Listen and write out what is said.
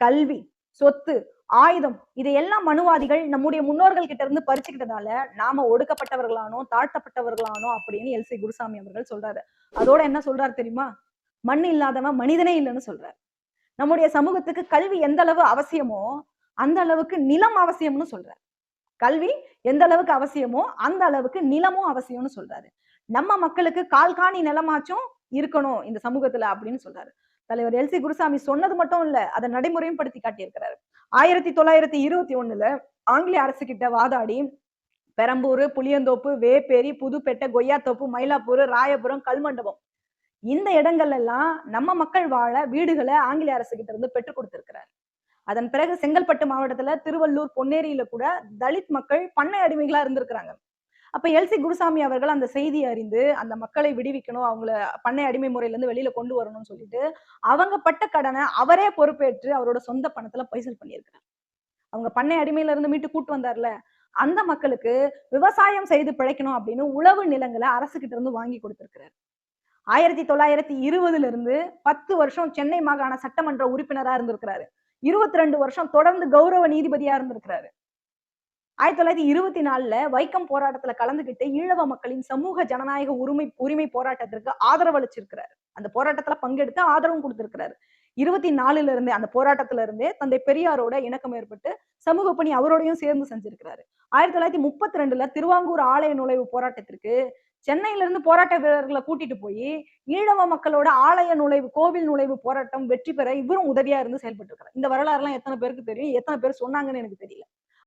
கல்வி, சொத்து, ஆயுதம் இதையெல்லாம் மனுவாதிகள் நம்முடைய முன்னோர்கள் கிட்ட இருந்து பறிச்சுக்கிட்டதால நாம ஒடுக்கப்பட்டவர்களானோ தாழ்த்தப்பட்டவர்களானோ அப்படின்னு எல்.சி. குருசாமி அவர்கள் சொல்றாரு. அதோட என்ன சொல்றாரு தெரியுமா? மண் இல்லாதவன் மனிதனே இல்லைன்னு சொல்றாரு. நம்முடைய சமூகத்துக்கு கல்வி எந்த அளவு அவசியமோ அந்த அளவுக்கு நிலம் அவசியம்னு சொல்றாரு. கல்வி எந்த அளவுக்கு அவசியமோ அந்த அளவுக்கு நிலமும் அவசியம்னு சொல்றாரு. நம்ம மக்களுக்கு கால்காணி நிலமாச்சும் இருக்கணும் இந்த சமூகத்துல அப்படின்னு சொல்றாரு. தலைவர் எல்.சி. குருசாமி சொன்னது மட்டும் இல்ல, அதை நடைமுறையும் படுத்தி காட்டியிருக்கிறாரு. 1921ல ஆங்கிலேய அரசு கிட்ட வாதாடி பெரம்பூர், புளியந்தோப்பு, வேப்பேரி, புதுப்பேட்டை, கொய்யாத்தோப்பு, மயிலாப்பூர், ராயபுரம், கல்மண்டபம் இந்த இடங்கள் எல்லாம் நம்ம மக்கள் வாழ வீடுகளை ஆங்கிலேய அரசு கிட்ட இருந்து பெற்றுக் கொடுத்திருக்கிறார். அதன் பிறகு செங்கல்பட்டு மாவட்டத்துல திருவள்ளூர், பொன்னேரியில கூட தலித் மக்கள் பண்ணை அடிமைகளா இருந்திருக்கிறாங்க. அப்ப எல்.சி. குருசாமி அவர்கள் அந்த செய்தியை அறிந்து அந்த மக்களை விடுவிக்கணும், அவங்கள பண்ணை அடிமை முறையில இருந்து வெளியில கொண்டு வரணும்னு சொல்லிட்டு அவங்க பட்ட கடனை அவரே பொறுப்பேற்று அவரோட சொந்த பணத்துல பைசல் பண்ணியிருக்கிறார். அவங்க பண்ணை அடிமையில இருந்து மீட்டு கூட்டு வந்தார்ல, அந்த மக்களுக்கு விவசாயம் செய்து பிழைக்கணும் அப்படின்னு உழவு நிலங்களை அரசு கிட்ட இருந்து வாங்கி கொடுத்திருக்கிறார். 1920ல இருந்து 10 வருஷம் சென்னை மாகாண சட்டமன்ற உறுப்பினரா இருந்திருக்கிறாரு. 22 வருஷம் தொடர்ந்து கௌரவ நீதிபதியா இருந்திருக்கிறாரு. 1924ல வைக்கம் போராட்டத்துல கலந்துகிட்டு ஈழவ மக்களின் சமூக ஜனநாயக உரிமை போராட்டத்திற்கு ஆதரவு அளிச்சிருக்கிறாரு. அந்த போராட்டத்துல பங்கெடுத்து ஆதரவும் கொடுத்திருக்கிறாரு. 24ல இருந்தே அந்த போராட்டத்துல இருந்தே தந்தை பெரியாரோட இணக்கம் ஏற்பட்டு சமூக பணி அவரோடையும் சேர்ந்து செஞ்சிருக்கிறாரு. 1932ல திருவாங்கூர் ஆலய நுழைவு போராட்டத்திற்கு சென்னையில இருந்து போராட்ட வீரர்களை கூட்டிட்டு போய் ஈழவ மக்களோட ஆலய நுழைவு, கோவில் நுழைவு போராட்டம் வெற்றி பெற இவரும் உதவியா இருந்து செயல்பட்டு இருக்காரு. இந்த வரலாறு எல்லாம் எத்தனை பேருக்கு தெரியும், எத்தனை பேர் சொன்னாங்கன்னு எனக்கு தெரியல.